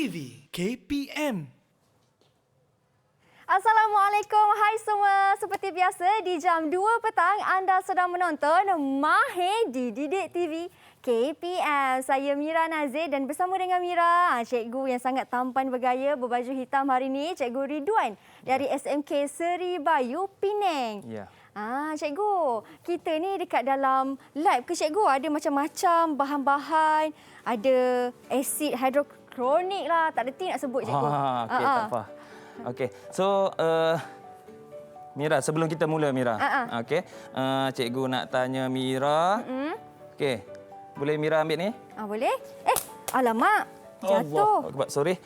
TV KPM. Assalamualaikum, hai semua. Seperti biasa di jam 2 petang anda sedang menonton Mahir di Didik TV KPM. Saya Mira Nazir dan bersama dengan Mira, cikgu yang sangat tampan bergaya berbaju hitam hari ini, Cikgu Ridwan dari SMK Seri Bayu, Penang. Ya. Cikgu, kita ni dekat dalam lab ke cikgu? Ada macam-macam bahan-bahan, ada asid hidroklorik lah, tak reti nak sebut cikgu. Okey, tak apa. Okey. So, Mira, sebelum kita mula Mira. Okey. Cikgu nak tanya Mira. Okey. Boleh Mira ambil ni? Boleh. Alamak. Jatuh. Sorry.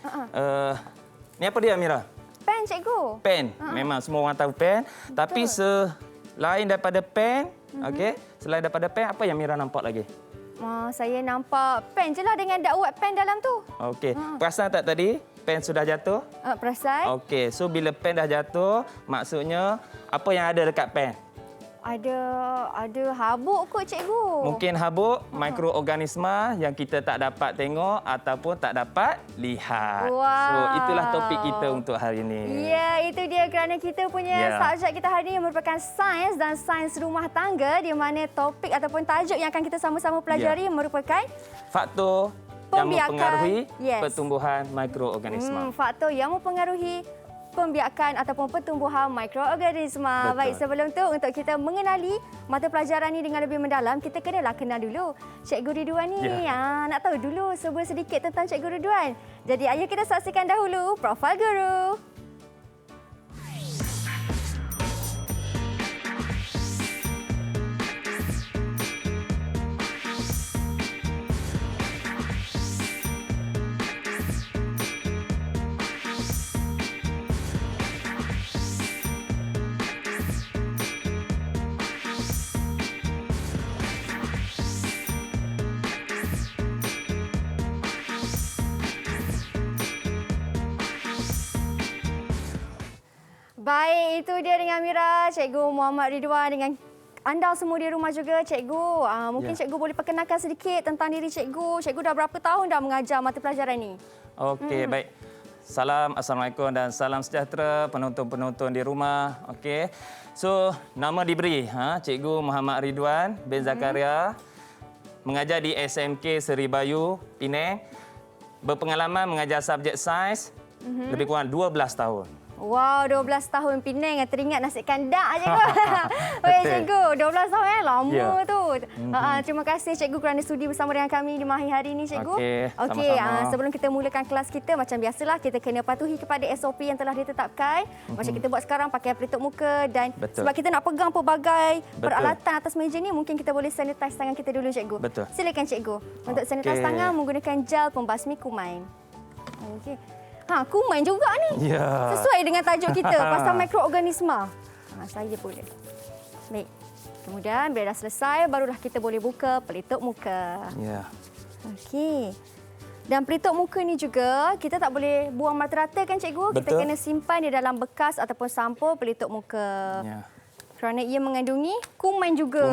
Ni apa dia Mira? Pen cikgu. Pen. Memang semua orang tahu pen. Betul. Tapi selain daripada pen, okey, selain daripada pen, apa yang Mira nampak lagi? Saya nampak pen je lah dengan dakwat pen dalam tu. Okey. Perasan tak tadi? Pen sudah jatuh? Perasan? Okey. So, bila pen dah jatuh, maksudnya apa yang ada dekat pen? Ada habuk kot cikgu. Mungkin habuk, mikroorganisma yang kita tak dapat tengok ataupun tak dapat lihat. Wow. So, itulah topik kita untuk hari ini. Ya, itu dia kerana kita punya subjek kita hari ini merupakan sains dan sains rumah tangga, di mana topik ataupun tajuk yang akan kita sama-sama pelajari merupakan faktor yang mempengaruhi Yes. pertumbuhan mikroorganisma. Faktor yang mempengaruhi pembiakan ataupun pertumbuhan mikroorganisma. Betul. Baik, sebelum tu untuk kita mengenali mata pelajaran ini dengan lebih mendalam, kita kenalah kenal dulu Cikgu Ridwan ni. Nak tahu dulu sedikit tentang Cikgu Ridwan. Jadi ayo kita saksikan dahulu profil guru. Baik, itu dia dengan Mira, Cikgu Muhammad Ridwan dengan anda semua di rumah juga, Cikgu. Mungkin Cikgu boleh perkenalkan sedikit tentang diri Cikgu. Cikgu dah berapa tahun dah mengajar mata pelajaran ini? Okey, baik. Assalamualaikum dan salam sejahtera penonton-penonton di rumah. Okey. So, nama diberi, Cikgu Muhammad Ridwan bin Zakaria. Mengajar di SMK Seri Bayu, Penang. Berpengalaman mengajar subjek sains lebih kurang 12 tahun. Wow, 12 tahun Penang. Teringat nasi kandak cikgu. Baik cikgu, 12 tahun lama tu. Terima kasih cikgu kerana sudi bersama dengan kami di Mahir hari ini cikgu. Okey, sama-sama. Sebelum kita mulakan kelas kita, macam biasalah kita kena patuhi kepada SOP yang telah ditetapkan. Macam kita buat sekarang, pakai pelitup muka dan sebab kita nak pegang pelbagai peralatan atas meja ni, mungkin kita boleh sanitize tangan kita dulu cikgu. Betul. Silakan cikgu. Untuk sanitize tangan menggunakan gel pembasmi kuman. Okey. Kuman juga ni. Sesuai dengan tajuk kita pasal mikroorganisma. Saya boleh. Baik. Kemudian bila dah selesai, barulah kita boleh buka pelitup muka. Okey. Dan pelitup muka ni juga kita tak boleh buang merata-rata kan cikgu? Betul. Kita kena simpan di dalam bekas ataupun sampul pelitup muka. Kerana ia mengandungi kuman juga.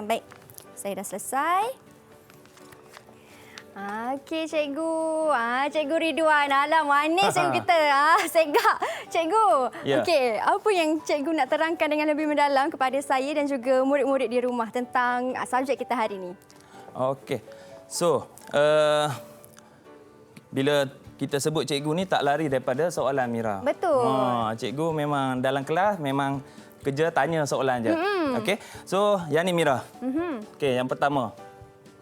Baik. Saya dah selesai. Okey cikgu. Cikgu Ridwan. Alah manis cikgu kita. Segak. Cikgu. Okey, apa yang cikgu nak terangkan dengan lebih mendalam kepada saya dan juga murid-murid di rumah tentang subjek kita hari ini? Okey. So, bila kita sebut cikgu ni tak lari daripada soalan Mira. Betul. Cikgu memang dalam kelas memang kerja tanya soalan je. Okey. So, yang ni Mira. Okey, yang pertama.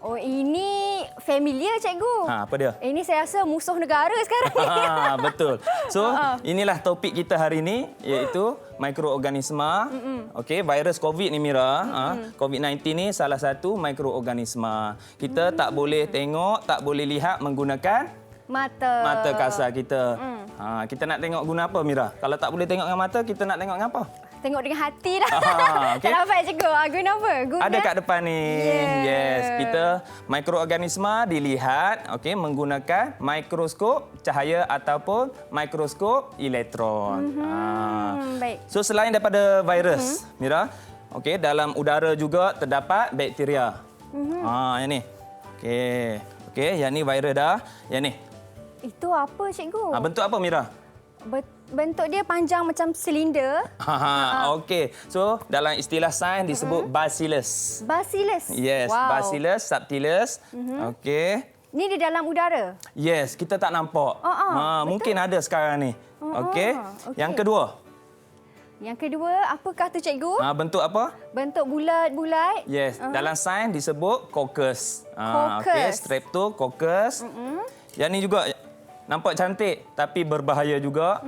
Oh, ini familiar cikgu. Apa dia? Ini saya rasa musuh negara sekarang ni. Betul. So, inilah topik kita hari ini iaitu mikroorganisma. Okey, virus COVID ni Mira. COVID-19 ni salah satu mikroorganisma. Kita tak boleh tengok, tak boleh lihat menggunakan mata kasar kita. Kita nak tengok guna apa Mira? Kalau tak boleh tengok dengan mata, kita nak tengok dengan apa? Tengok dengan hati dah. Okay. Tak dapat cikgu. Guna apa? Ada kat depan ni. Kita mikroorganisma dilihat menggunakan mikroskop cahaya ataupun mikroskop elektron. Baik. So selain daripada virus, Mira, dalam udara juga terdapat bakteria. Yang ni. Okey, yang ni virus dah. Yang ni Itu apa, cikgu? Bentuk apa, Mira? Bentuk dia panjang macam silinder. Okey. So, dalam istilah sains disebut bacillus. Bacillus? Yes, wow. bacillus subtilis. Okey. Ini di dalam udara? Yes, kita tak nampak. Mungkin ada sekarang ni. Okey. okey. Yang kedua. Yang kedua, apakah tu, cikgu? Bentuk apa? Bentuk bulat-bulat. Yes, dalam sains disebut coccus. Coccus. Okey, streptococcus. Yang ni juga nampak cantik tapi berbahaya juga.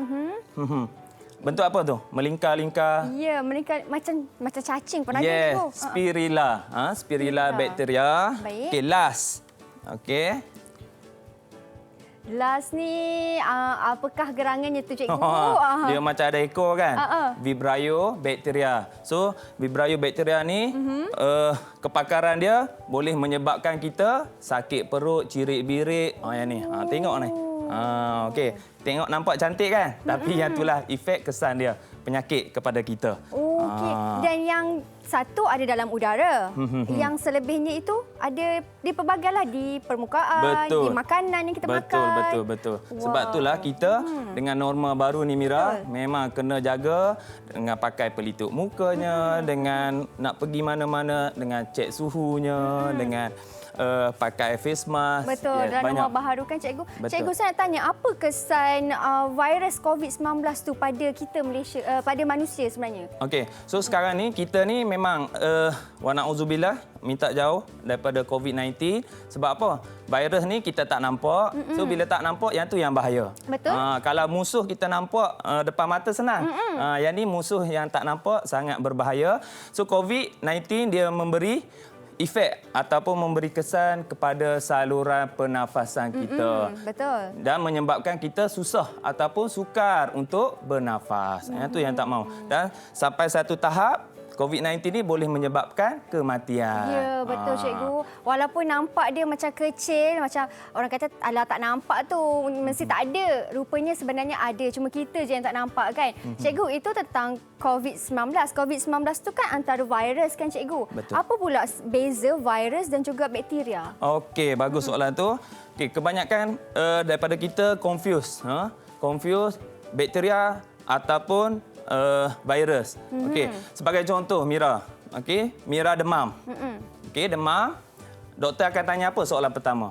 Bentuk apa tu? Melingkar-lingkar. Ya, mereka macam cacing pun ada, Yes, cikgu. spirilla. Spirilla bakteria. Baik. Okey, last. Okey. Last ni, apakah gerangannya tu, cikgu? Dia macam ada ekor kan? Vibrio bacteria. So, Vibrio bacteria ni kepakaran dia boleh menyebabkan kita sakit perut, cirit-birit. Yang ni. Tengok ni. Okey. Tengok nampak cantik kan? Tapi yang itulah efek kesan dia, penyakit kepada kita. Okey. Dan yang satu ada dalam udara. Yang selebihnya itu ada di pelbagai lah, di permukaan, Betul. di makanan yang kita makan. Betul. Wow. Sebab itulah kita dengan norma baru ni, Mira, memang kena jaga dengan pakai pelitup mukanya, dengan nak pergi mana-mana, dengan cek suhunya, dengan pakai face mask. Betul, dan banyak. norma baharu kan, cikgu. Betul. Cikgu, saya nak tanya, apa kesan virus COVID-19 tu pada kita Malaysia, pada manusia sebenarnya? Okey, so sekarang ni kita ni memang wa na'udzubillah, minta jauh daripada COVID-19. Sebab apa? Virus ni kita tak nampak. So bila tak nampak, yang tu yang bahaya. Betul. Kalau musuh kita nampak depan mata senang. Yang ni musuh yang tak nampak sangat berbahaya. So COVID-19 dia memberi efek ataupun memberi kesan kepada saluran pernafasan kita. Betul. Dan menyebabkan kita susah ataupun sukar untuk bernafas. Itu yang tak mau. Dan sampai satu tahap, COVID-19 ni boleh menyebabkan kematian. Ya, betul, cikgu. Walaupun nampak dia macam kecil, macam orang kata, alah tak nampak tu, mesti tak ada. Rupanya sebenarnya ada, cuma kita je yang tak nampak kan. Cikgu, itu tentang COVID-19. COVID-19 tu kan antara virus kan, cikgu? Betul. Apa pula beza virus dan juga bakteria? Okey, bagus soalan tu. Okey, kebanyakan daripada kita confuse. Confuse bakteria ataupun virus. Okey, sebagai contoh, Mira. Okey, Mira demam. Okey, demam. Doktor akan tanya apa soalan pertama?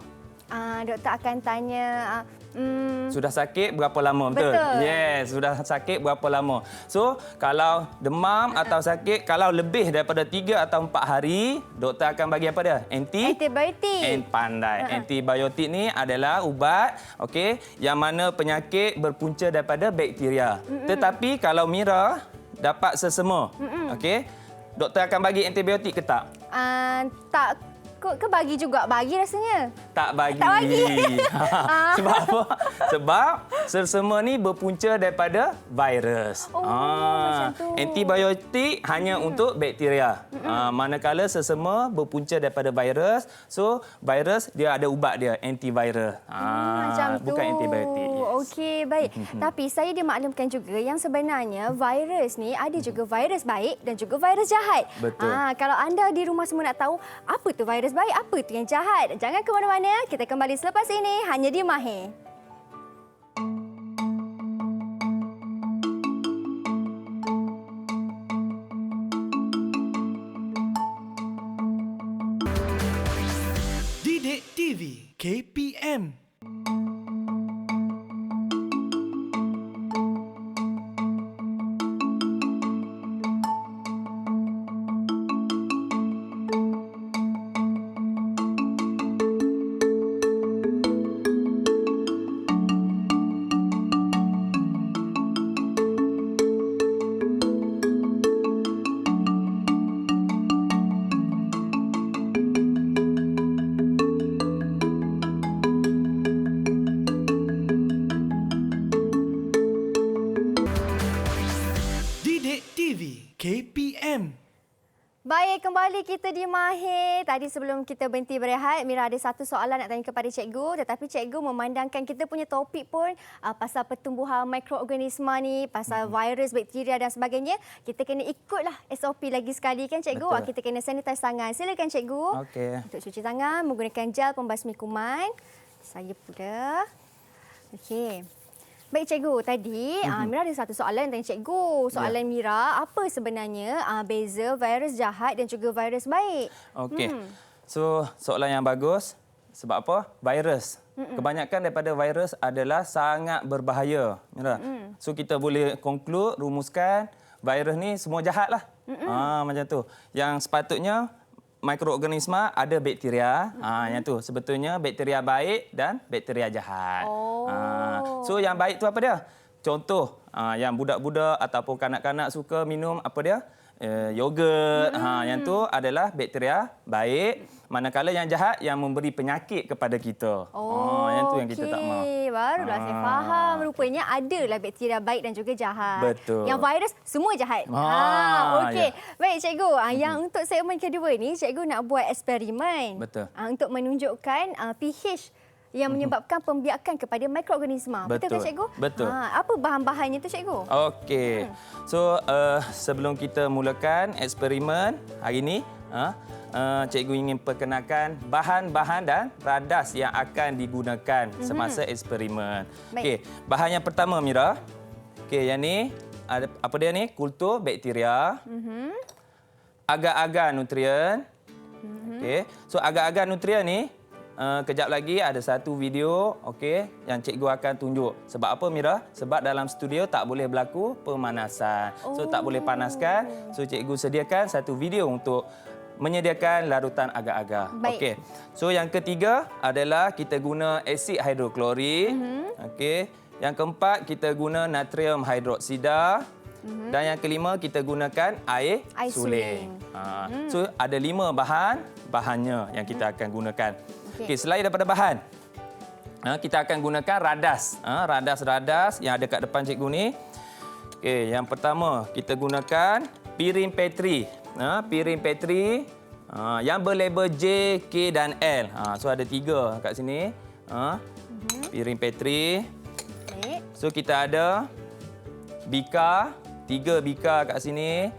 Doktor akan tanya, Sudah sakit berapa lama? Betul? Yes, sudah sakit berapa lama. So, kalau demam atau sakit, kalau lebih daripada 3 atau 4 hari, doktor akan bagi apa dia? antibiotik. Pandai. Antibiotik ni adalah ubat, okey, yang mana penyakit berpunca daripada bakteria. Tetapi kalau Mira dapat sesama, okey, doktor akan bagi antibiotik ke tak? Tak. Ke bagi juga? Bagi rasanya. Tak bagi. Tak bagi. Sebab apa? Sebab selsema ni berpunca daripada virus. Macam tu. Antibiotik hanya untuk bakteria. Manakala selsema berpunca daripada virus. So, virus dia ada ubat dia, antivirus. Macam tu. Bukan antibiotik. Yes. Okey, baik. Tapi saya dimaklumkan juga yang sebenarnya virus ni ada juga virus baik dan juga virus jahat. Betul. Kalau anda di rumah semua nak tahu apa tu virus baik, apa tu yang jahat, jangan ke mana-mana. Kita kembali selepas ini hanya di Mahir. Didik TV KPM. Didik TV KPM. Baik, kembali kita di Mahir. Tadi sebelum kita berhenti berehat, Mira ada satu soalan nak tanya kepada cikgu. Tetapi cikgu memandangkan kita punya topik pun pasal pertumbuhan mikroorganisma ni, pasal virus, bakteria dan sebagainya. Kita kena ikutlah SOP lagi sekali kan cikgu. Betul. Kita kena sanitize tangan. Silakan cikgu. Okey. Untuk cuci tangan menggunakan gel pembasmi kuman. Saya pula. Okey. Baik cikgu, tadi Mira ada satu soalan tanya cikgu. Soalan Mira, apa sebenarnya beza virus jahat dan juga virus baik? Okey. So, soalan yang bagus. Sebab apa? Virus. Kebanyakan daripada virus adalah sangat berbahaya. Mira. So, kita boleh conclude, rumuskan, virus ni semua jahat lah. Macam tu. Yang sepatutnya, mikroorganisma ada bakteria. Yang tu sebetulnya bakteria baik dan bakteria jahat. So yang baik tu apa dia? Contoh yang budak-budak ataupun kanak-kanak suka minum apa dia? Yogurt. Yang tu adalah bakteria baik. Manakala yang jahat yang memberi penyakit kepada kita. Yang tu yang kita tak mahu. Barulah saya faham. Rupanya adalah bakteria baik dan juga jahat. Betul. Yang virus semua jahat. Okey. Ya. Baik cikgu, yang untuk segmen kedua ni cikgu nak buat eksperimen. Betul. Untuk menunjukkan pH yang menyebabkan pembiakan kepada mikroorganisma. Betul ke cikgu? Betul. Apa bahan-bahannya tu cikgu? Okey. So sebelum kita mulakan eksperimen hari ini, cikgu ingin perkenalkan bahan-bahan dan radas yang akan digunakan semasa eksperimen. Okey, bahan yang pertama Mira. Okey, yang ni ada apa dia ni? Kultur bakteria. Agar-agar nutrien. Okey. So agar-agar nutrien ni kejap lagi ada satu video yang cikgu akan tunjuk. Sebab apa Mira? Sebab dalam studio tak boleh berlaku pemanasan. So tak boleh panaskan. So cikgu sediakan satu video untuk menyediakan larutan agar-agar. Okey. So yang ketiga adalah kita guna asid hidroklorik. Okey. Yang keempat kita guna natrium hidroksida. Dan yang kelima kita gunakan air suling. So ada 5 bahannya yang kita akan gunakan. Okey, selain daripada bahan, kita akan gunakan radas. Radas-radas yang ada kat depan cikgu ni. Okey, yang pertama kita gunakan piring Petri. Piring Petri yang berlabel J, K dan L. So ada 3 kat sini. Piring Petri. So kita ada bika, 3 bika kat sini.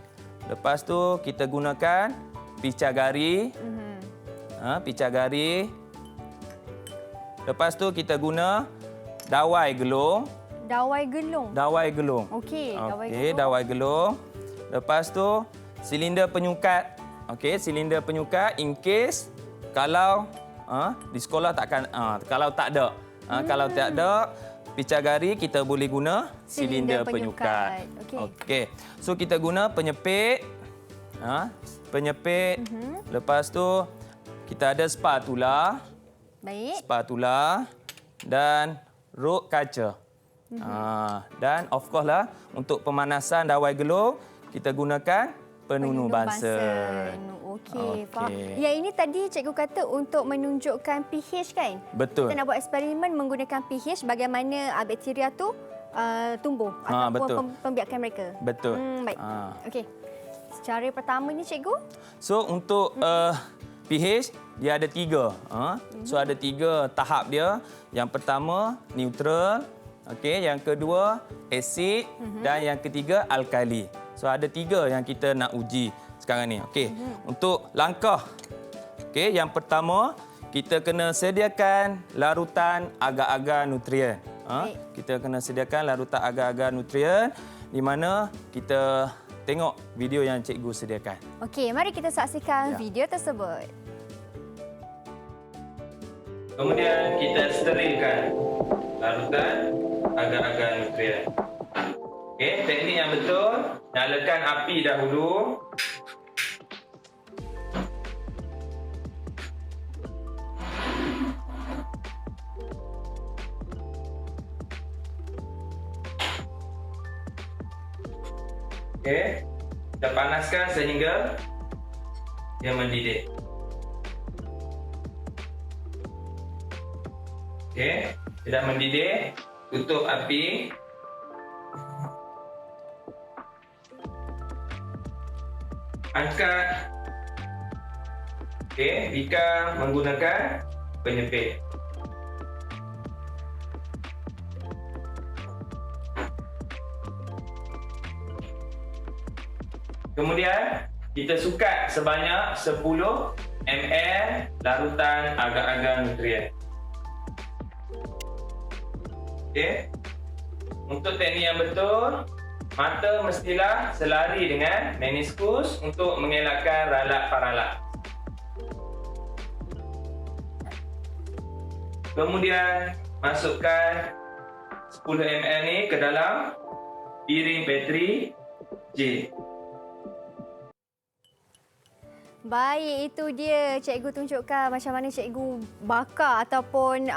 Lepas tu kita gunakan picagari. Picagari. Lepas tu kita guna dawai gelung. Dawai gelung. Dawai gelung. Okey, dawai gelung. Lepas tu silinder penyukat. Okey, silinder penyukat in case kalau di sekolah takkan kalau tak ada. Kalau tak ada picagari kita boleh guna silinder penyukat. Okey. So kita guna penyepit. Penyepit. Lepas tu kita ada spatula. Baik. Spatula dan rok kaca. Dan of course lah untuk pemanasan dawai gelung kita gunakan penunu bansen. Okey, faham. Yang ini tadi cikgu kata untuk menunjukkan pH kan? Betul. Kita nak buat eksperimen menggunakan pH bagaimana bakteria tu tumbuh ataupun pembiakan mereka. Betul. Baik. Okey. Cara pertama ni cikgu? So untuk pH dia ada 3. So ada 3 tahap dia. Yang pertama neutral, yang kedua asid dan yang ketiga alkali. So ada 3 yang kita nak uji sekarang ni. Untuk langkah. Yang pertama kita kena sediakan larutan agar-agar nutrien. Kita kena sediakan larutan agar-agar nutrien di mana kita tengok video yang cikgu sediakan. Okey, mari kita saksikan video tersebut. Kemudian kita sterilkan larutan agar-agar nutrien. Teknik yang betul, nyalakan api dahulu. Kita panaskan sehingga dia mendidih. Sudah mendidih, tutup api. Angkat. Bika menggunakan penyepit. Kemudian kita sukat sebanyak 10 ml larutan agar-agar nutrien. Okey. Untuk teknik yang betul, mata mestilah selari dengan meniskus untuk mengelakkan ralat paralak. Kemudian masukkan 10 ml ni ke dalam piring bateri J. Baik, itu dia cikgu tunjukkan macam mana cikgu bakar ataupun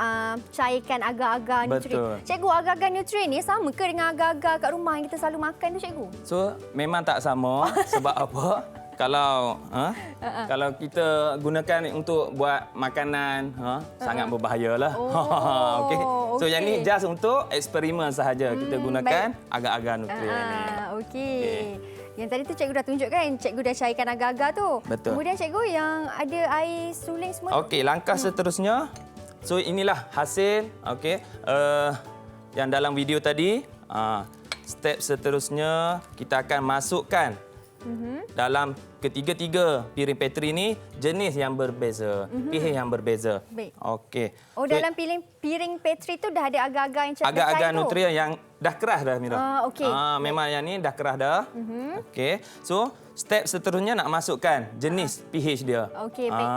cairkan agar-agar nutrien. Betul. Cikgu, agar-agar nutrien ni sama ke dengan agar-agar kat rumah yang kita selalu makan tu, cikgu? So, memang tak sama. Sebab apa? Kalau kita gunakan untuk buat makanan, sangat berbahayalah. Okey. So, yang ni just untuk eksperimen sahaja. Kita gunakan agar-agar nutrien ni. Okey. Yang tadi tu cikgu dah tunjukkan, cikgu dah cairkan agar-agar tu. Betul. Kemudian cikgu yang ada air suling semua. Okey, langkah seterusnya. So, inilah hasil, okey. Yang dalam video tadi, step seterusnya kita akan masukkan dalam ketiga-tiga piring petri ni jenis yang berbeza, pH yang berbeza. Baik. Okey. Oh, dalam piring petri tu dah ada agar-agar yang cair agar-agar tu? nutrien yang dah keras dah, Mira. Okey. Memang yang ni dah keras dah. Okey. So, step seterusnya nak masukkan jenis pH dia. Okey, baik.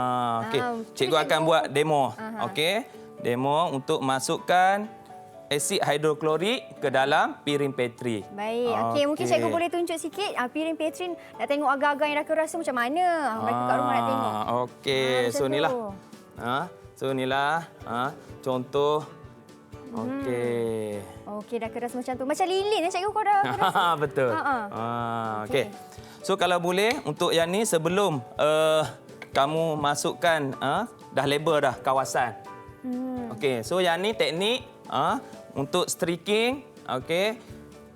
Okey. Cikgu akan buat demo. Okey. Demo untuk masukkan asid hidroklorik ke dalam piring petri. Baik. Okey, mungkin cikgu boleh tunjuk sikit piring petri nak tengok agar-agar yang dah keras tu macam mana. Mereka kat rumah nak tengok. Okey, so inilah. So inilah contoh. Okey. Okey, dah keras macam tu. Macam lilin cikgu, kau dah keras. Betul. Okey. So kalau boleh untuk yang ni sebelum kamu masukkan dah label dah kawasan. Okey, so yang ni teknik untuk streaking, okey.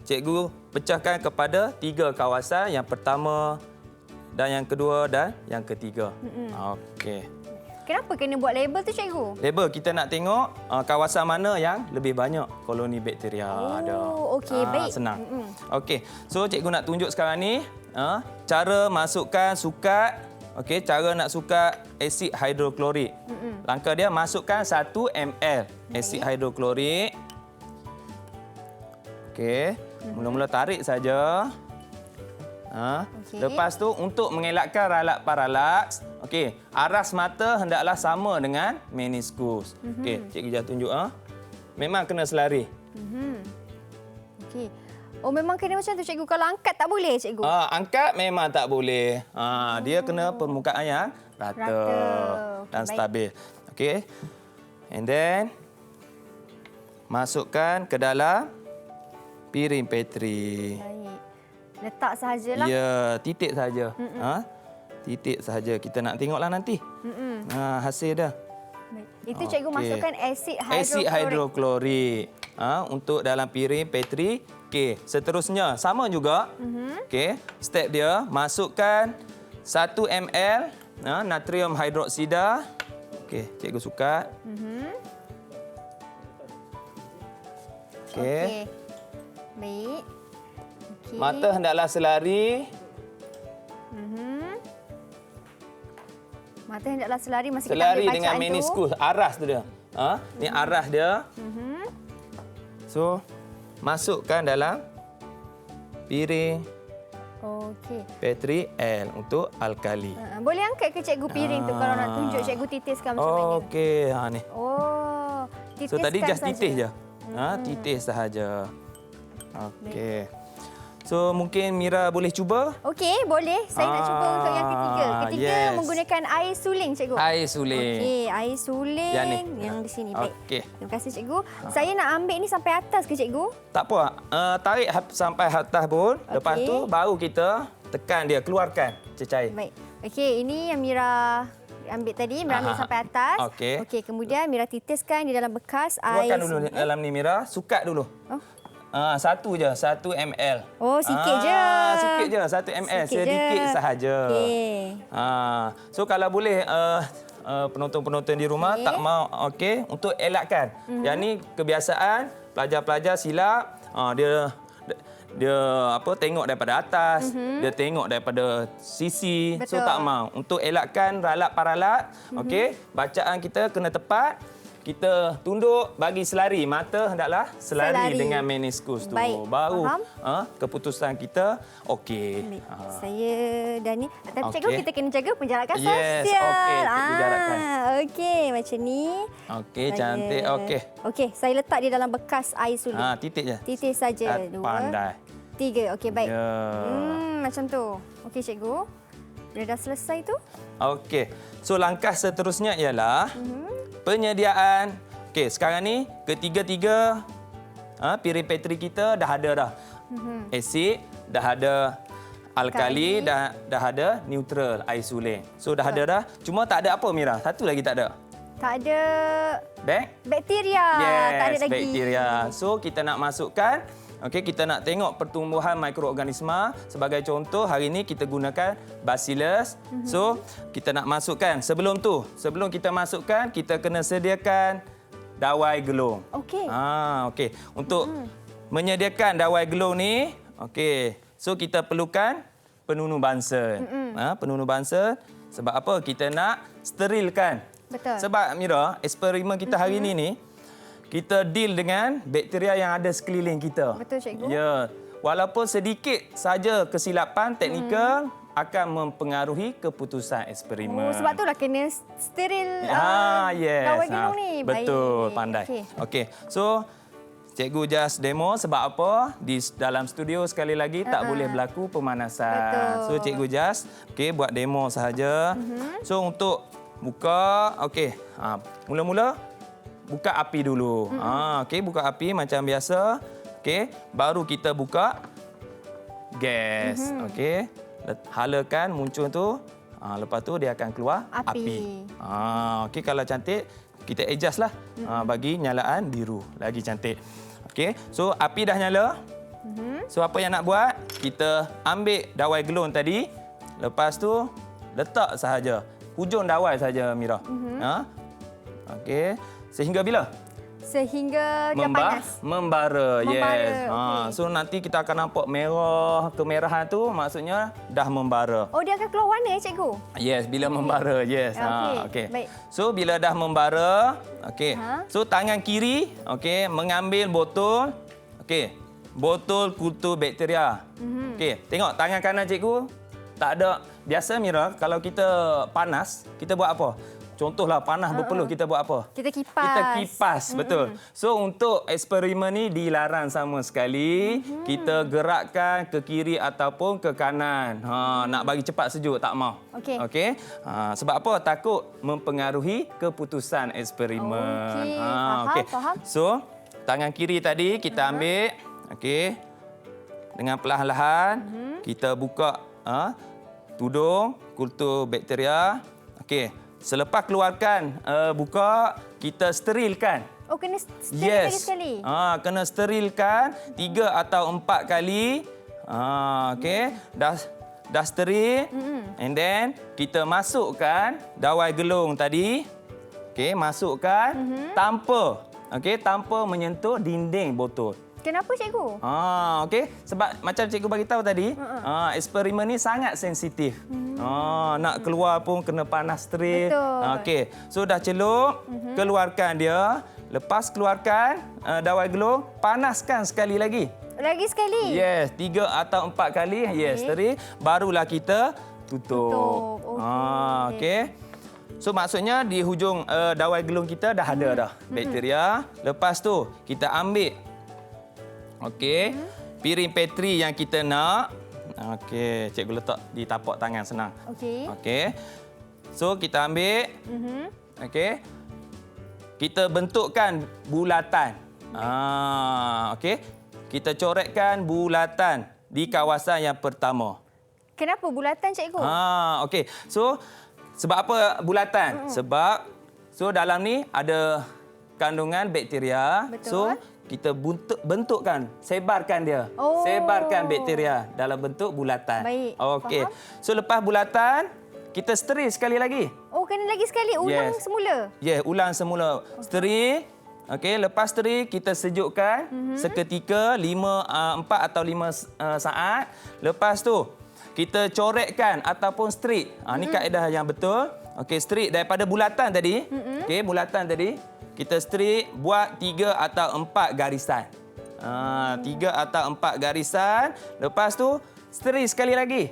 Cikgu pecahkan kepada 3 kawasan. Yang pertama dan yang kedua dan yang ketiga. Okey. Kenapa kena buat label tu, cikgu? Label kita nak tengok kawasan mana yang lebih banyak koloni bakteria ada. Okey, baik. Senang. Okey. So cikgu nak tunjuk sekarang ni cara masukkan sukat. Okey, cara nak sukat asid hidroklorik. Langkah dia masukkan 1 ml asid hidroklorik. Okey, mula-mula tarik saja. Lepas tu untuk mengelakkan ralat paralaks, okey, aras mata hendaklah sama dengan meniskus. Okey, cikgu dah tunjuk memang kena selari. Okey. Oh, memang kena macam tu, cikgu. Kalau angkat tak boleh, cikgu? Angkat memang tak boleh. Dia kena permukaan yang rata. Dan Baik. stabil. Okey. And then masukkan ke dalam piring petri. Baik. Letak sahajalah. Ya, titik saja. Titik sahaja. Kita nak tengoklah nanti. Hasil dah. Baik. Itu cikgu masukkan asid hidroklorik. Asid hidroklorik. Untuk dalam piring petri. Okey, seterusnya sama juga. Okey, step dia masukkan 1 ml natrium hidroksida. Okey, cikgu sukat. Okey. Baik. Okay. Mata hendaklah selari. Mata hendaklah selari. Masih Selari kita ambil dengan bacaan meniskus. Aras tu dia. Ni aras dia. So, masukkan dalam piring Okey. petri L untuk alkali. Boleh angkat ke cikgu piring tu kalau nak tunjuk cikgu titiskan macam mana? Okey, ni. Oh, titiskan So tadi just saja. titis je. Titis sahaja. Okey. So mungkin Mira boleh cuba? Okey, boleh. Saya nak cuba untuk yang ketiga. Ketiga yes. menggunakan air suling, cikgu. Air suling. Okey, air suling Yang ni. yang di sini. Baik. Okey. Terima kasih, cikgu. Saya nak ambil ni sampai atas ke, cikgu? Tak apa. Tarik sampai atas pun. Lepas Okey. tu baru kita tekan dia, keluarkan cecair. Baik. Okey, ini yang Mira ambil tadi. Mira ambil sampai atas. Okey. Okey, kemudian Mira titiskan di dalam bekas air. Keluarkan dulu dalam ni Mira. Sukat dulu. Oh. Satu je, 1 ml. Oh, sikit je. Sikit je, 1 ml. Sikit sedikit je. sahaja. Okey. So kalau boleh penonton-penonton di rumah tak mau, okey, untuk elakkan. Yang ni kebiasaan pelajar-pelajar silap, dia tengok daripada atas, dia tengok daripada sisi. Betul. So tak mau. Untuk elakkan ralat paralat, okey, bacaan kita kena tepat. kita tunduk bagi selari. Mata hendaklah selari dengan meniskus tu. Baik, baru faham. keputusan kita okey. Saya dah ni. Tapi Okey. cikgu, kita kena jaga penjarakan Yes, sosial. okey, cikgu jarakkan. Okey, macam ni. Okey, cantik. Okey. Okey, saya letak dia dalam bekas air sulit. Titik je. Titik saja. 2, Pandai. 3. Okey, baik. Ya. Macam tu. Okey, cikgu. Bila dah selesai tu? Okey. So langkah seterusnya ialah penyediaan. Okey, sekarang ni ketiga-tiga piring petri kita dah ada dah. Asid, dah ada alkali, dah ada neutral, air suling. So dah ada dah. Cuma tak ada apa Mira? Satu lagi tak ada. Tak ada bakteria. Yes, Tak ada lagi. bakteria. So kita nak masukkan. Okey, kita nak tengok pertumbuhan mikroorganisma. Sebagai contoh, hari ini kita gunakan bacillus. So, kita nak masukkan. Sebelum kita masukkan, kita kena sediakan dawai gelung. Okey. Okey. Untuk menyediakan dawai gelung ni, okey. So, kita perlukan penunu Bunsen. Penunu Bunsen. Sebab apa? Kita nak sterilkan. Betul. Sebab Mira, eksperimen kita hari ini ni, kita deal dengan bakteria yang ada sekeliling kita. Betul, cikgu. Ya. Walaupun sedikit saja kesilapan teknikal akan mempengaruhi keputusan eksperimen. Sebab itulah kena steril yes. dawai gelung ni. Betul, Baik. pandai. Okey. Okey. So, cikgu just demo sebab apa? Di dalam studio sekali lagi tak boleh berlaku pemanasan. Betul. So, cikgu just buat demo sahaja. So, untuk buka, okey. Mula-mula buka api dulu. Okey, buka api macam biasa. Okey, baru kita buka gas. Okey. Halakan muncul tu. Lepas tu dia akan keluar api. Okey, kalau cantik kita adjust lah bagi nyalaan biru. Lagi cantik. Okey, so api dah nyala. So apa yang nak buat? Kita ambil dawai gelung tadi. Lepas tu letak sahaja. Hujung dawai saja Mira. Okey. Sehingga bila? Sehingga dia panas. Membara. Yes. Okey. So nanti kita akan nampak merah, kemerahan tu maksudnya dah membara. Oh, dia akan keluar warna cikgu? Yes, bila membara. Yes. Okey. Baik. So bila dah membara, okey. So tangan kiri, okey, mengambil botol. Okey. Botol kultur bakteria. Okey, tengok tangan kanan cikgu. Tak ada. Biasa Mira, kalau kita panas, kita buat apa? Contohlah panas berpeluh, kita buat apa? Kita kipas. Kita kipas, betul. So untuk eksperimen ni dilarang sama sekali. Kita gerakkan ke kiri ataupun ke kanan. Nak bagi cepat sejuk, tak mau. Okey. Okey. Sebab apa? Takut mempengaruhi keputusan eksperimen. Okey, faham. So tangan kiri tadi kita ambil. Okey. Dengan perlahan-lahan kita buka tudung kultur bakteria. Okey. Selepas keluarkan, buka, kita sterilkan. Oh, kena steril lagi sekali? Kena sterilkan 3 atau 4 kali. Okey, dah steril. And then, kita masukkan dawai gelung tadi. Okey, masukkan tanpa menyentuh dinding botol. Kenapa cikgu? Okey, sebab macam cikgu bagi tahu tadi, eksperimen ni sangat sensitif. Nak keluar pun kena panas straight. Betul. Okey, so dah celup, keluarkan dia. Lepas keluarkan dawai gelung, panaskan sekali lagi. Lagi sekali? Yes, 3 atau 4 kali. Yes, teri. Barulah kita tutup. Okey. So maksudnya di hujung dawai gelung kita dah ada dah bakteria. Lepas tu kita ambil piring petri yang kita nak. Okey, cikgu letak di tapak tangan senang. Okey. So kita ambil. Okey. Kita bentukkan bulatan. Okey. Kita coretkan bulatan di kawasan yang pertama. Kenapa bulatan cikgu? Okey. So sebab apa bulatan? Sebab dalam ni ada kandungan bakteria. Betul. So kita bentukkan, sebarkan dia. Sebarkan bakteria dalam bentuk bulatan. Baik. Okey. Faham. So lepas bulatan, kita steril sekali lagi. Oh, kena lagi sekali. Ulang semula. Ulang semula. Steril. Okey, lepas steril kita sejukkan seketika 4 atau 5 saat. Lepas tu kita coretkan ataupun strip. Ni kaedah yang betul. Okey, strip daripada bulatan tadi. Okey, bulatan tadi kita straight, buat 3 atau 4 garisan. 3 atau 4 garisan. Lepas tu, stir sekali lagi.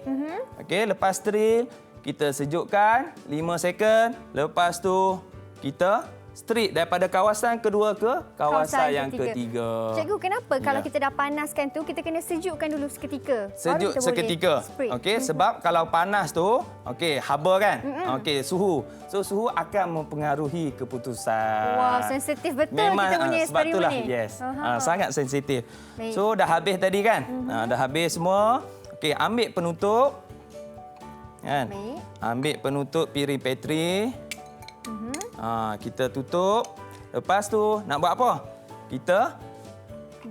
Okey, lepas stir, kita sejukkan 5 second. Lepas tu, kita straight daripada kawasan kedua ke kawasan yang ketiga. Cikgu, kenapa kalau kita dah panaskan tu, kita kena sejukkan dulu seketika? Sejuk seketika. Okey, sebab kalau panas tu, okey, haba kan? Okey, suhu. So, suhu akan mempengaruhi keputusan. Wah, sensitif betul memang, kita punya sebab itulah, eksperimen ni. yes. Sangat sensitif. Baik. So, dah habis tadi kan? Dah habis semua. Okey, ambil penutup. Kan? Baik. Ambil penutup piring Petri. Kita tutup. Lepas tu nak buat apa? Kita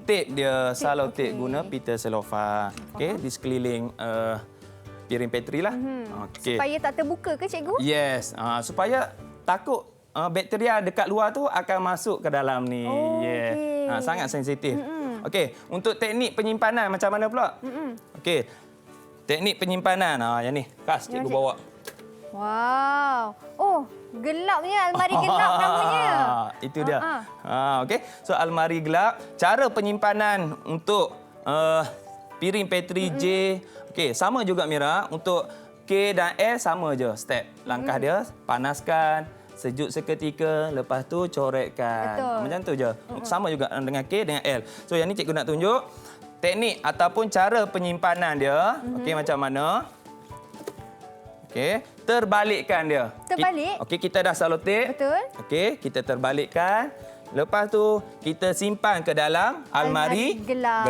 tape dia, salo tape guna pita selofan. Okey, di sekeliling piring Petri lah. Okey. Supaya tak terbuka ke cikgu? Yes, supaya takut bakteria dekat luar tu akan masuk ke dalam ni. Oh, yes. okey. Sangat sensitif. Okey, untuk teknik penyimpanan macam mana pula? Okey. Teknik penyimpanan yang ni. Kas cikgu bawa. Wow. Oh, gelapnya, almari gelap namanya. Itu dia. Okey. So almari gelap, cara penyimpanan untuk piring Petri J. Okey, sama juga Mira, untuk K dan L sama je step. Langkah dia panaskan, sejuk seketika, lepas tu coretkan. Betul. Macam tu je. Sama juga dengan K dengan L. So yang ni cikgu nak tunjuk teknik ataupun cara penyimpanan dia. Okey, macam mana? Okey, terbalikkan dia. Terbalik? Okey, kita dah selotip. Betul. Okey, kita terbalikkan. Lepas tu, kita simpan ke dalam almari gelap.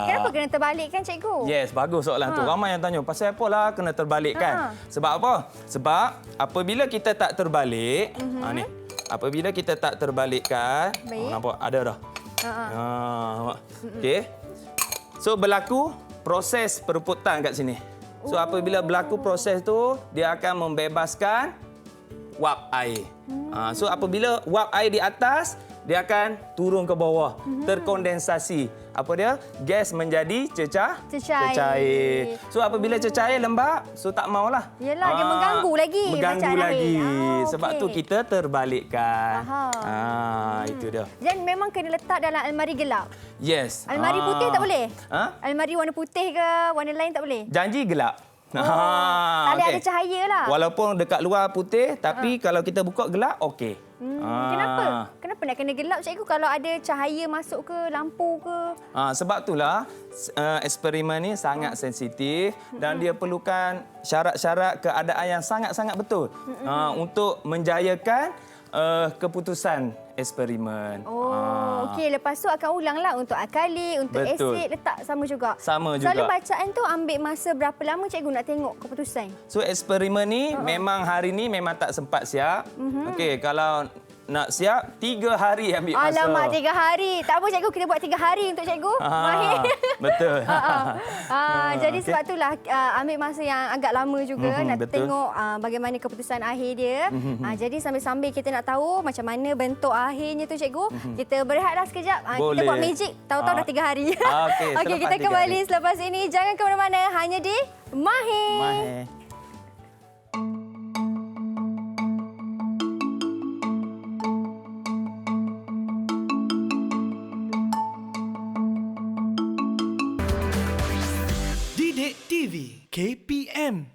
Kenapa kena terbalikkan, cikgu? Yes, bagus soalan tu. Ramai yang tanya, pasal apa lah kena terbalikkan? Sebab apa? Sebab apabila kita tak terbalik, ni. Apabila kita tak terbalikkan, nampak ada dah. Okey. So, berlaku proses perebutan kat sini. So, apabila berlaku proses tu, dia akan membebaskan wap air. So, apabila wap air di atas, dia akan turun ke bawah, terkondensasi. Apa dia? Gas menjadi cecair. So, apabila cecair lembab, so tak maulah. Yelah, dia mengganggu lagi. Mengganggu lagi. Sebab okey. tu kita terbalikkan. Faham. Itu dia. Dan memang kena letak dalam almari gelap. Yes. Almari putih tak boleh? Almari warna putih ke warna lain tak boleh? Janji gelap. Tak ada cahaya lah. Walaupun dekat luar putih, tapi kalau kita buka gelap, okey. Kenapa? Kenapa nak kena gelap, cikgu? Kalau ada cahaya masuk ke, lampu ke? Sebab itulah eksperimen ni sangat sensitif dan dia perlukan syarat-syarat keadaan yang sangat-sangat betul untuk menjayakan keputusan eksperimen. Okey. Lepas tu akan ulanglah untuk akalik, untuk asid, letak sama juga. Sama juga. Selalu bacaan tu ambil masa berapa lama, cikgu, nak tengok keputusan? So, eksperimen ni memang hari ni memang tak sempat siap. Okey, kalau nak siap, 3 hari ambil masa. Alamak, 3 hari. Tak apa, cikgu, kita buat 3 hari untuk cikgu. Mahir. Betul. Jadi sebab itulah ambil masa yang agak lama juga nak betul. tengok bagaimana keputusan akhir dia. Jadi sambil-sambil kita nak tahu macam mana bentuk akhirnya tu, cikgu. Kita berehatlah sekejap. Kita buat magic. Tahu-tahu dah 3 hari. Okey, kita kembali selepas ini. Jangan ke mana-mana, hanya di Mahir. Didik TV KPM.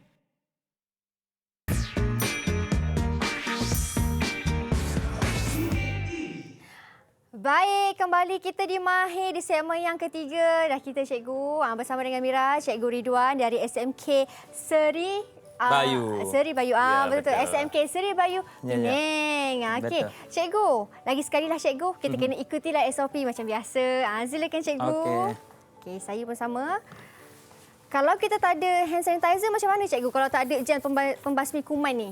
Baik, kembali kita di Mahir di segmen yang ketiga. Dah kita, cikgu, bersama dengan Mira, Cikgu Ridwan dari SMK Seri Bayu. Seri Bayu. Ya, Betul. SMK Seri Bayu Penang. Okey. Betul. Cikgu, lagi sekali lah, cikgu. Kita kena ikutilah SOP macam biasa. Silakan, cikgu. Okey, saya bersama. Kalau kita tak ada hand sanitizer, macam mana, cikgu? Kalau tak ada gel pembasmi kuman ni?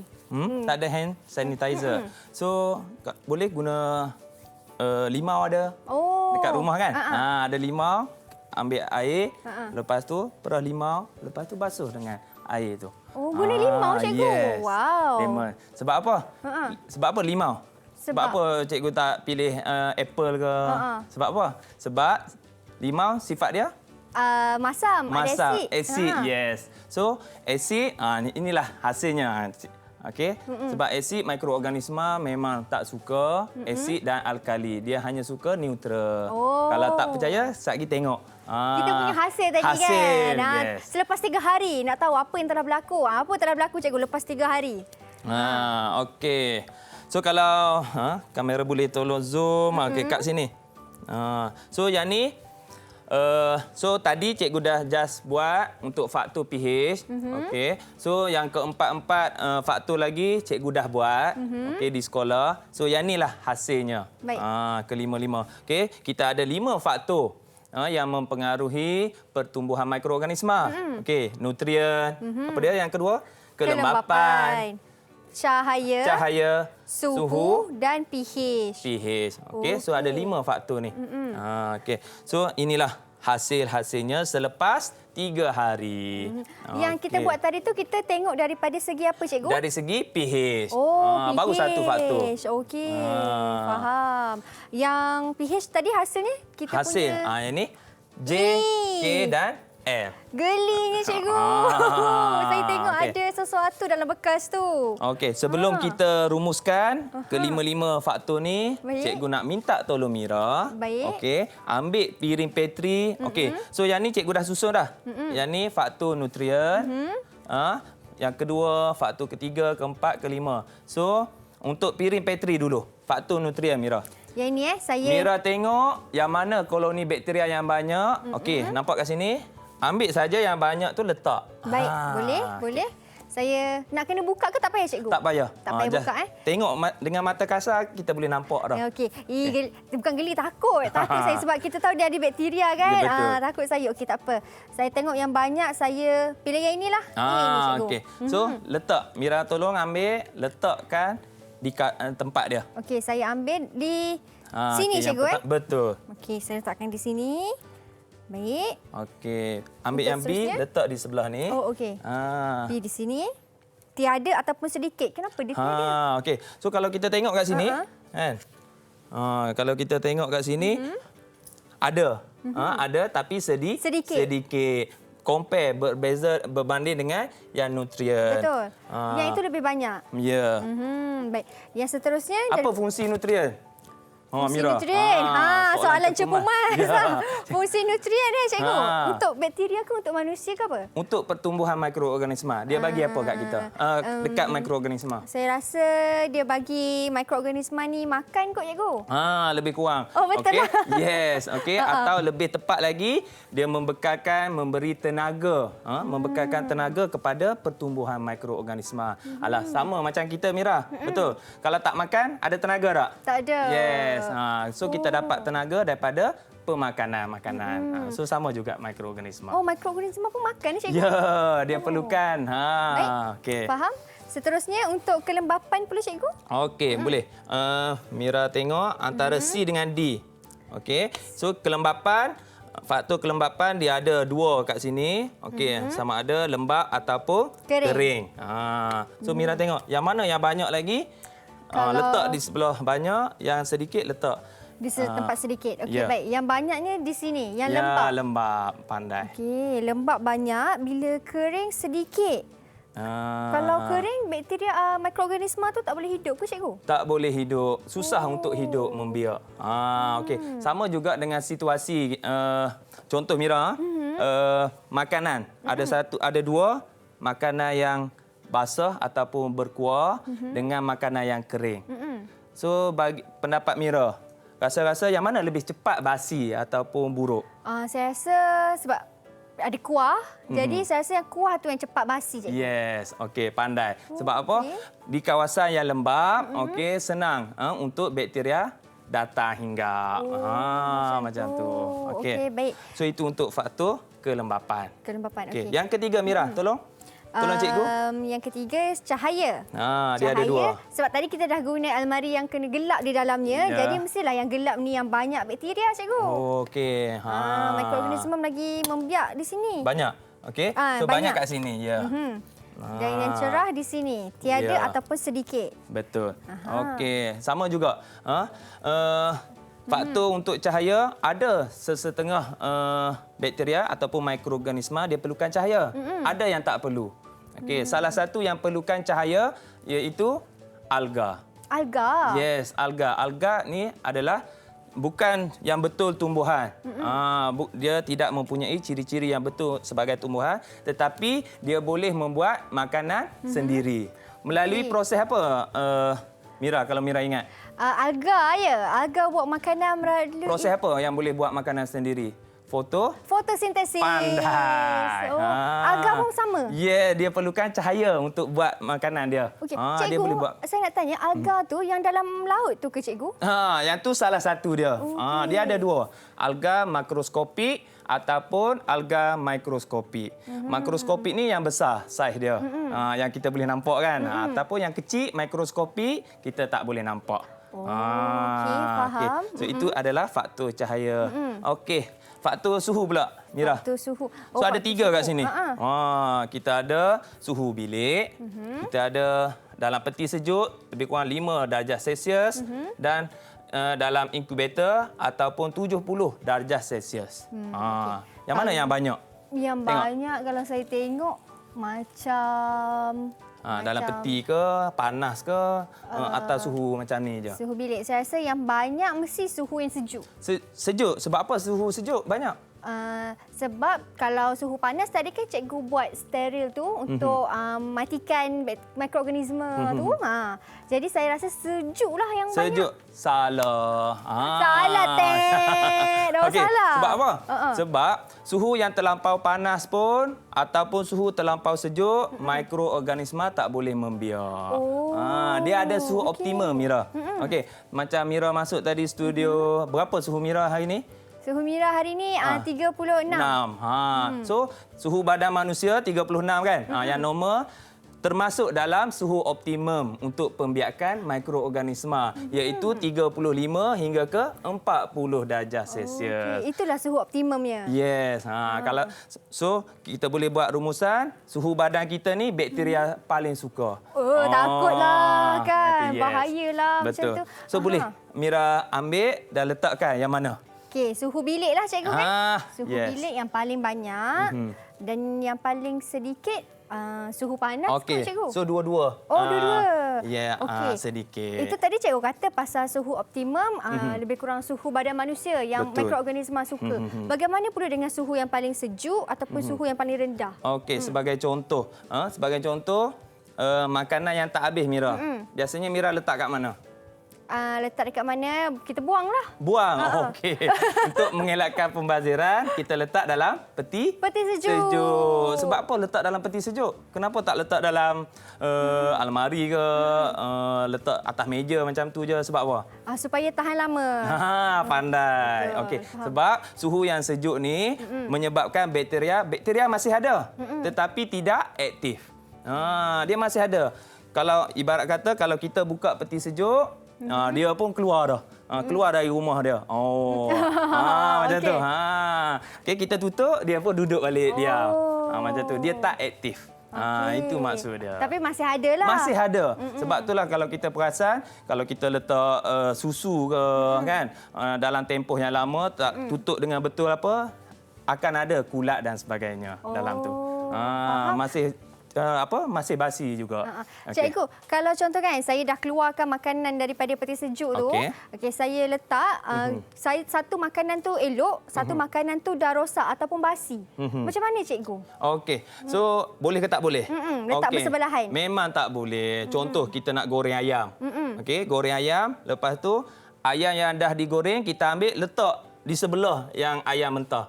Tak ada hand sanitizer. So, boleh guna limau ada dekat rumah kan? Ada limau, ambil air, lepas tu perah limau, lepas tu basuh dengan air tu. Guna limau, cikgu? Yes. Wow. Lemon. Sebab apa? Sebab apa limau? Sebab apa cikgu tak pilih apple ke? Sebab apa? Sebab limau sifat dia? Masam, ada asid. Asid, yes. So, asid, inilah hasilnya. Okey. Sebab asid mikroorganisma memang tak suka asid dan alkali. Dia hanya suka neutral. Kalau tak percaya, sekejap lagi tengok. Kita punya hasil tadi hasil, kan. yes. Selepas 3 hari nak tahu apa yang telah berlaku. Apa telah berlaku cikgu lepas 3 hari? Okey. So kalau kamera boleh tolong zoom kat sini. So yang ni so tadi cikgu dah just buat untuk faktor pH. Okey. So yang keempat-empat faktor lagi cikgu dah buat okey di sekolah. So yang inilah hasilnya. Baik. Kelima-lima. Okey, kita ada 5 faktor yang mempengaruhi pertumbuhan mikroorganisma. Okey, nutrien. Apa dia yang kedua? Kelembapan. Cahaya, suhu dan pH. pH. Okey, so ada 5 faktor ni. Okey. So inilah hasil-hasilnya selepas 3 hari. Yang kita buat tadi tu kita tengok daripada segi apa cikgu? Dari segi pH. pH. Baru satu faktor. Okey, faham. Yang pH tadi hasilnya kita Hasil. punya Yang ni J, K dan L. gelinya cikgu. Saya tengok okey. ada sesuatu dalam bekas tu. Okey, sebelum kita rumuskan kelima-lima faktor ni, Baik. cikgu nak minta tolong Mira. Baik. Okey, ambil piring Petri. Okey, so yang ni cikgu dah susun dah. Yang ni faktor nutrien. Yang kedua, faktor ketiga, keempat, kelima. So, untuk piring Petri dulu, faktor nutrien Mira. Yang ini saya Mira tengok yang mana koloni bakteria yang banyak. Okey, nampak kat sini? Ambil saja yang banyak tu letak. baik, boleh. Saya nak kena buka ke tak payah cikgu? Tak payah. Tak payah just buka Tengok dengan mata kasar kita boleh nampak dah. Okey. Bukan geli, takut. Takut saya sebab kita tahu dia ada bakteria kan. Ya, betul. Takut saya. Okey, tak apa. Saya tengok yang banyak, saya pilih yang inilah. Ini cikgu. Okey. So, letak. Mira tolong ambil, letakkan di tempat dia. Okey, saya ambil di sini okey, cikgu Betul. Okey, saya letakkan di sini. Baik. Okey. Ambil Untuk yang B, seterusnya? letak di sebelah ni. Oh, okey. B di sini. Tiada ataupun sedikit. Kenapa dia tiada? Okey. So kalau kita tengok kat sini, kan? Kalau kita tengok kat sini ada. Ada tapi sedikit. Compare berbanding dengan yang nutrien. Betul. Yang itu lebih banyak. Ya. Baik. Yang seterusnya Apa fungsi nutrien? fungsi Mira. nutrien. Soalan cepumas. Ya. Fungsi nutrien cikgu. Untuk bakteria ke untuk manusia ke apa? Untuk pertumbuhan mikroorganisma. Dia bagi apa kat kita? Dekat mikroorganisma. Saya rasa dia bagi mikroorganisma ni makan kot cikgu. Lebih kurang. Oh, betul. Okey. Yes, okey. Atau lebih tepat lagi, dia memberi tenaga, membekalkan tenaga kepada pertumbuhan mikroorganisma. Alah, sama macam kita Mira. Betul. Kalau tak makan, ada tenaga tak? Tak ada. Yes. So kita dapat tenaga daripada makanan. So sama juga mikroorganisma. Oh, mikroorganisma pun makan ni cikgu? Ya, dia perlukan. Baik. Okey. Faham? Seterusnya untuk kelembapan pula cikgu? Okey, boleh. Mira tengok antara C dengan D. Okey. So kelembapan, faktor kelembapan dia ada 2 kat sini. Okey, sama ada lembap ataupun kering. So Mira tengok yang mana yang banyak lagi? Letak di sebelah banyak, yang sedikit letak Di tempat sedikit. Okey, ya. baik. Yang banyaknya di sini, yang ya, lembap. lembap, pandai. Okey, lembap banyak, bila kering sedikit. Kalau kering, bakteria mikroorganisma tu tak boleh hidup ke cikgu? Tak boleh hidup, susah untuk hidup membiak. Okey, sama juga dengan situasi contoh Mira, makanan. Ada 2 makanan yang basah ataupun berkuah dengan makanan yang kering. So bagi pendapat Mira, rasa-rasa yang mana lebih cepat basi ataupun buruk? Saya rasa sebab ada kuah, jadi saya rasa yang kuah tu yang cepat basi cikgu. Yes, okey, pandai. Sebab apa? Di kawasan yang lembap, okey, senang untuk bakteria datang hinggap. Macam tu. Okey, baik. So itu untuk faktor kelembapan. Kelembapan, Okey. okey. Yang ketiga Mira, tolong cikgu. Yang ketiga cahaya. Dia ada 2. Sebab tadi kita dah guna almari yang kena gelap di dalamnya. Ya. Jadi mestilah yang gelap ni yang banyak bakteria cikgu. Okey. Mikroorganisma lagi membiak di sini. Banyak. Okey. So banyak kat sini. Ya. Dan yang cerah di sini. Tiada Ya. ataupun sedikit. Betul. Okey. Sama juga. Faktor untuk cahaya, ada sesetengah bakteria ataupun mikroorganisma dia perlukan cahaya. Ada yang tak perlu. Okey, salah satu yang perlukan cahaya iaitu alga. Alga. Yes, alga. Alga ni adalah bukan yang betul tumbuhan. Dia tidak mempunyai ciri-ciri yang betul sebagai tumbuhan, tetapi dia boleh membuat makanan sendiri. Melalui proses apa, Mira, kalau Mira ingat? Alga ya. Alga buat makanan melalui... Proses apa yang boleh buat makanan sendiri? Fotosintesis. Pandai. Alga pun sama? Ya, dia perlukan cahaya untuk buat makanan dia. Okey, Dia cikgu, boleh buat. saya nak tanya, alga tu yang dalam laut tu ke cikgu? Yang tu salah satu dia. Dia ada dua. Alga makroskopik ataupun alga mikroskopik. Makroskopik ni yang besar saiz dia. Yang kita boleh nampak kan. Ataupun yang kecil mikroskopik kita tak boleh nampak. Okey, faham. So itu adalah faktor cahaya. Okey, faktor suhu pula, Mira. Faktor suhu. So ada 3 kat sini. Ha. Kita ada suhu bilik, kita ada dalam peti sejuk lebih kurang 5 darjah Celsius dan dalam inkubator ataupun 70 darjah Celsius. Yang mana yang banyak? Yang banyak kalau saya tengok macam... dalam peti ke, panas ke, atas suhu macam ni je. Suhu bilik. Saya rasa yang banyak mesti suhu yang sejuk. Sejuk? Sebab apa suhu sejuk banyak? Sebab kalau suhu panas tadi kan cikgu buat steril tu untuk matikan mikroorganisme tu. Jadi saya rasa sejuklah yang sejuk. banyak. Salah. Salah, Tek. Dah salah. Sebab apa? Sebab suhu yang terlampau panas pun ataupun suhu terlampau sejuk, mikroorganisma tak boleh membiak. Dia ada suhu optimum, Mira. Okey, macam Mira masuk tadi studio, berapa suhu Mira hari ni? Suhu Mira hari ni 36. So, suhu badan manusia 36 kan? Yang normal termasuk dalam suhu optimum untuk pembiakan mikroorganisma, iaitu 35 hingga ke 40 darjah Celsius. Okay. Itulah suhu optimumnya. Yes. So, kita boleh buat rumusan, suhu badan kita ni bakteria paling suka. Takutlah kan. Yes. Bahayalah betul. macam tu. So, boleh Mira ambil dan letakkan yang mana? Okey, suhu bilik lah cikgu kan? Suhu bilik yang paling banyak dan yang paling sedikit suhu panas okey. cikgu? So dua-dua. Dua-dua. Ya, okey. sedikit. Itu tadi cikgu kata pasal suhu optimum lebih kurang suhu badan manusia yang mikroorganisma suka. Bagaimana pula dengan suhu yang paling sejuk ataupun suhu yang paling rendah? Okey, sebagai contoh, makanan yang tak habis Mira. Biasanya Mira letak kat mana? Letak dekat mana, kita buanglah. Buang? Okey. Untuk mengelakkan pembaziran, kita letak dalam peti sejuk. Sebab apa letak dalam peti sejuk? Kenapa tak letak dalam almari ke, letak atas meja macam tu je? Sebab apa? Supaya tahan lama. Pandai. Okey. Sebab suhu yang sejuk ni menyebabkan bakteria masih ada, tetapi tidak aktif. Dia masih ada. Kalau ibarat kata kalau kita buka peti sejuk, dia pun keluar dah. Keluar dari rumah dia. Macam tu. Okey, kita tutup, dia pun duduk balik diam. Macam tu. Dia tak aktif. Itu maksud dia. Tapi masih ada lah. Masih ada. Sebab itulah kalau kita perasan, kalau kita letak susu ke kan, dalam tempoh yang lama tak tutup dengan betul akan ada kulat dan sebagainya dalam tu. Masih basi juga. Cikgu, kalau contoh kan saya dah keluarkan makanan daripada peti sejuk tu, saya letak satu makanan tu elok, satu makanan tu dah rosak ataupun basi. Macam mana cikgu? Okey. So, boleh ke tak boleh? Letak bersebelahan. Memang tak boleh. Contoh kita nak goreng ayam. Okey, goreng ayam, lepas tu ayam yang dah digoreng kita ambil letak di sebelah yang ayam mentah.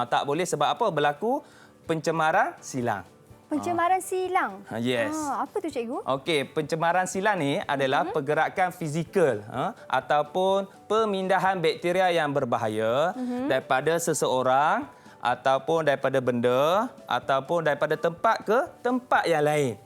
Tak boleh sebab apa? Berlaku pencemaran silang. Pencemaran silang? Yes. Apa tu cikgu? Okey, pencemaran silang ni adalah pergerakan fizikal ataupun pemindahan bakteria yang berbahaya daripada seseorang ataupun daripada benda ataupun daripada tempat ke tempat yang lain.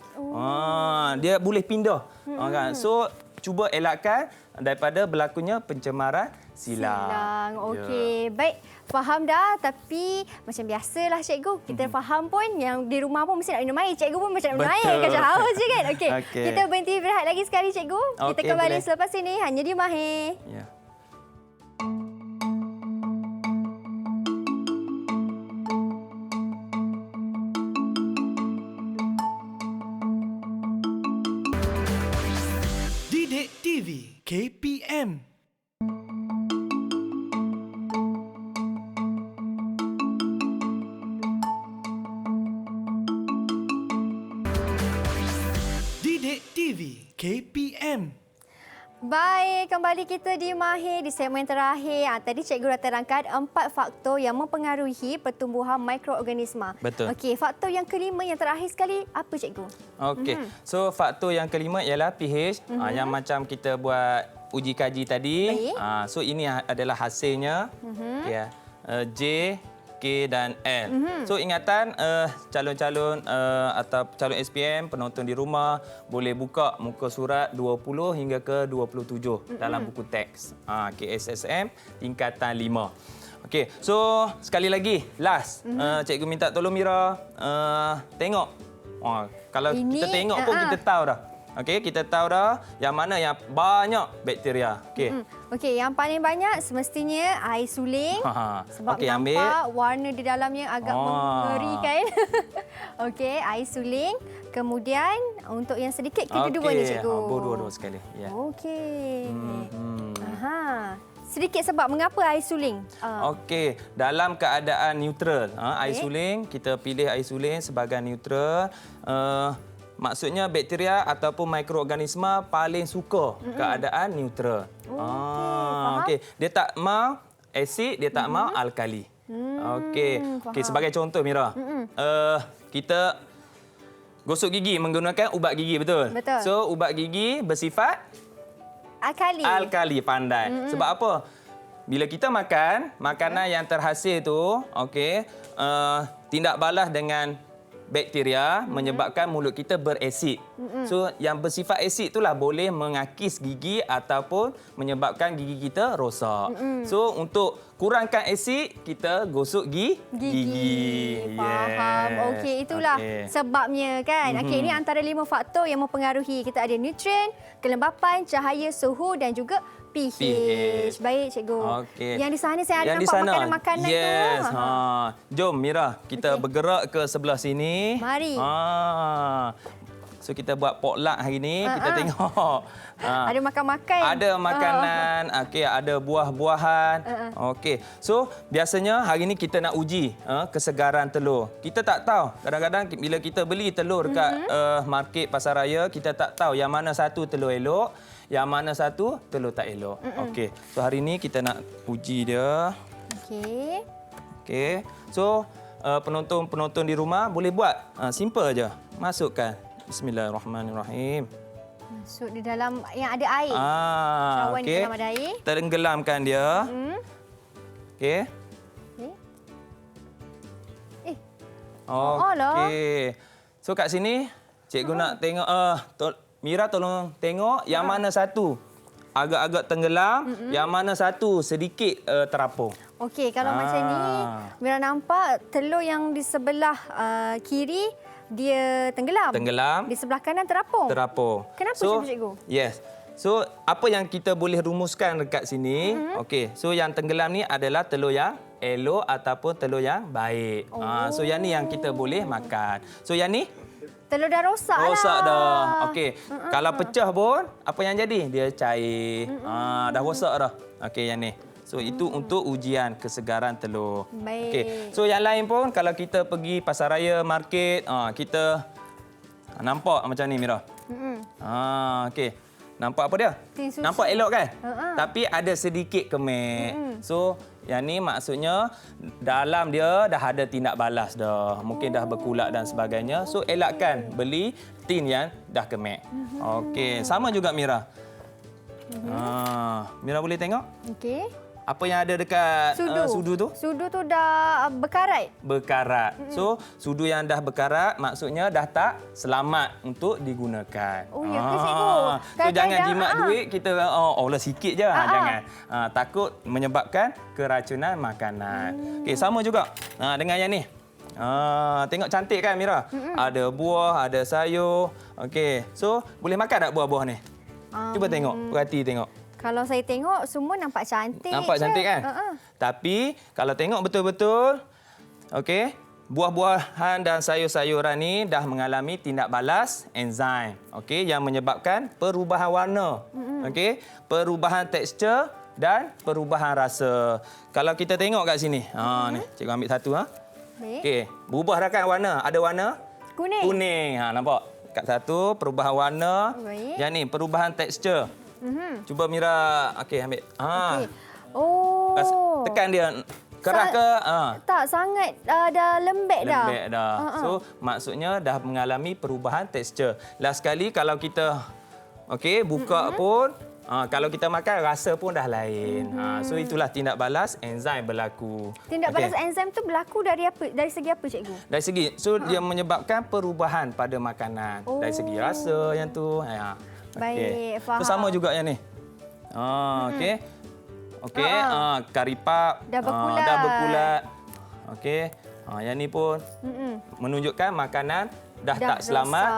Dia boleh pindah. Kan? So, cuba elakkan daripada berlakunya pencemaran silang. Okey, baik. Faham dah, tapi macam biasalah cikgu. Kita faham pun yang di rumah pun mesti nak minum air. Cikgu pun macam nak minum air. Macam haus je kan? Okey. Kita berhenti berehat lagi sekali cikgu. Kita kembali selepas ini hanya di Mahir. Ya. Didik TV KPM. Didik TV KPM. Baik, kembali kita di Mahir di segmen terakhir. Tadi cikgu dah terangkan 4 faktor yang mempengaruhi pertumbuhan mikroorganisma. Betul. Okey, faktor yang kelima yang terakhir sekali apa cikgu? Okey. So faktor yang kelima ialah pH yang macam kita buat uji kaji tadi. Baik. So ini adalah hasilnya. Ya. J, K dan L. So ingatan calon-calon atau calon SPM penonton di rumah boleh buka muka surat 20 hingga ke 27 dalam buku teks KSSM tingkatan 5. Okey, so sekali lagi last cikgu minta tolong Mira tengok. Kalau Ini, kita tengok pun kita tahu dah. Okey, kita tahu dah yang mana yang banyak bakteria. Okey. Okey, yang paling banyak semestinya air suling. Sebab Okey, nampak warna di dalamnya agak mengerikan. Okey, air suling. Kemudian untuk yang sedikit kedua-dua ni cikgu. Dua-dua sekali. Ya. Okey. Sedikit sebab mengapa air suling? Okey, dalam keadaan neutral, air suling, kita pilih air suling sebagai neutral. Maksudnya bakteria ataupun mikroorganisma paling suka keadaan neutral. Okey, dia tak mau asid, dia tak mau alkali. Okey, sebagai contoh Mira, kita gosok gigi menggunakan ubat gigi, betul? Betul. So ubat gigi bersifat alkali, pandai. Sebab apa? Bila kita makan, makanan yang terhasil tu, okey, tindak balas dengan bakteria menyebabkan mulut kita berasid. So yang bersifat asid itulah boleh mengakis gigi ataupun menyebabkan gigi kita rosak. So untuk kurangkan asid, kita gosok gigi. Faham. Okey, itulah sebabnya kan. Okey, ini antara 5 faktor yang mempengaruhi. Kita ada nutrien, kelembapan, cahaya, suhu dan juga pH. Baik cikgu. Okey. Yang di sana saya ada Yang nampak makanan-makanan tu. Yes. Jom Mira, kita bergerak ke sebelah sini. Mari. So kita buat potluck hari ni, kita tengok. Ada makan-makan. Ada makanan, okey, ada buah-buahan. Okey. So biasanya hari ni kita nak uji kesegaran telur. Kita tak tahu. Kadang-kadang bila kita beli telur dekat market pasar raya, kita tak tahu yang mana satu telur elok, yang mana satu telur tak elok. Okey. So hari ni kita nak uji dia. Okey. Okey. So penonton-penonton di rumah boleh buat. Simple aja. Masukkan. Bismillahirrahmanirrahim. Masuk di dalam yang ada air. Cawan Okey. dalam ada air. Tenggelamkan dia. Okey. Okey. So kat sini cikgu nak tengok Mira tolong tengok yang mana satu agak-agak tenggelam, yang mana satu sedikit terapung. Okey, kalau macam ni Mira nampak telur yang di sebelah kiri dia tenggelam. Di sebelah kanan terapung. Kenapa cikgu? Yes. So apa yang kita boleh rumuskan dekat sini, okey. So yang tenggelam ni adalah telur yang elok ataupun telur yang baik. So yang ni yang kita boleh makan. So yang ni telur dah rosak lah. Rosak dah. Okey. Kalau pecah pun apa yang jadi? Dia cair. Dah rosak dah. Okey yang ni. So itu untuk ujian kesegaran telur. Baik. Okey. So yang lain pun kalau kita pergi pasar raya, market, kita nampak macam ni Mira. Okey. Nampak apa dia? Nampak elok kan? Tapi ada sedikit kemek. So yang ni maksudnya dalam dia dah ada tindak balas dah. Mungkin dah berkulak dan sebagainya. So elakkan beli tin yang dah kemek. Okey, sama juga Mira. Mira boleh tengok? Okey. Apa yang ada dekat sudu tu? Sudu tu dah berkarat. So, sudu yang dah berkarat maksudnya dah tak selamat untuk digunakan. Oh, ya ke cikgu? So, jangan jimat duit kita olah sikit je. Jangan. Takut menyebabkan keracunan makanan. Okey, sama juga dengan yang ni. Tengok cantik kan Mira? Ada buah, ada sayur. Okey. So, boleh makan tak buah-buah ni? Cuba tengok, perhati tengok. Kalau saya tengok semua nampak cantik. Nampak cantik kan? Tapi kalau tengok betul-betul, okey, buah-buahan dan sayur-sayuran ni dah mengalami tindak balas enzim, okey, yang menyebabkan perubahan warna. Okey, perubahan tekstur dan perubahan rasa. Kalau kita tengok kat sini. Ni, cikgu ambil satu Okey, berubah dah kan warna? Ada warna Kuning. kuning. Nampak? Kat satu perubahan warna. Baik. Yang ni perubahan tekstur. Cuba Mira, okey ambil. Okey. Oh. Tekan dia. Keras ke? Tak, sangat dah lembek dah. Lembek dah. So, maksudnya dah mengalami perubahan tekstur. Last sekali kalau kita buka pun, kalau kita makan, rasa pun dah lain. So, itulah tindak balas enzim berlaku. Tindak balas enzim tu berlaku dari apa? Dari segi apa, cikgu? Dari segi, dia menyebabkan perubahan pada makanan. Dari segi rasa yang tu. Baik, faham. So, sama juga yang ni. Okey. Okey, kari pap Dah berkulat. dah berkulat. Okey. Yang ni pun menunjukkan makanan dah tak selamat.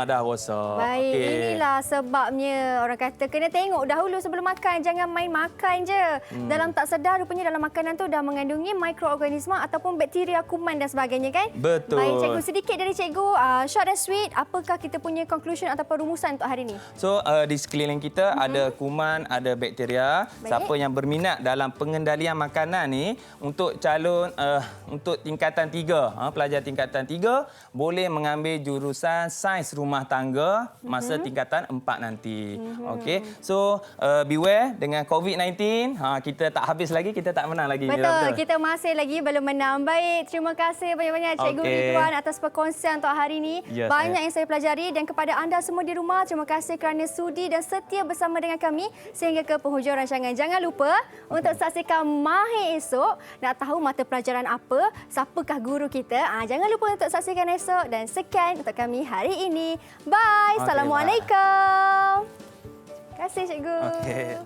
Dah rosak. Baik, Okey. inilah sebabnya orang kata kena tengok dahulu sebelum makan. Jangan main makan je. Dalam tak sedar rupanya dalam makanan tu dah mengandungi mikroorganisma ataupun bakteria, kuman dan sebagainya kan? Betul. Baik, cikgu, sedikit dari cikgu, short and sweet, apakah kita punya conclusion ataupun rumusan untuk hari ini? So, di sekeliling kita ada kuman, ada bakteria. Baik. Siapa yang berminat dalam pengendalian makanan ni untuk calon untuk tingkatan 3, pelajar tingkatan 3 boleh mengambil jurusan sains rumah tangga masa tingkatan 4 nanti. Okey. So, beware dengan COVID-19, kita tak habis lagi, kita tak menang lagi. Betul, kita masih lagi belum menang. Baik, terima kasih banyak-banyak Cikgu Ridwan atas perkongsian untuk hari ini. Yes, Banyak yang saya pelajari dan kepada anda semua di rumah, terima kasih kerana sudi dan setia bersama dengan kami sehingga ke penghujung rancangan. Jangan lupa untuk saksikan Mahir esok. Nak tahu mata pelajaran apa, siapakah guru kita? Jangan lupa untuk saksikan esok dan sekian untuk kami hari ini. Bye. Assalamualaikum. Terima kasih, Cikgu. Okey.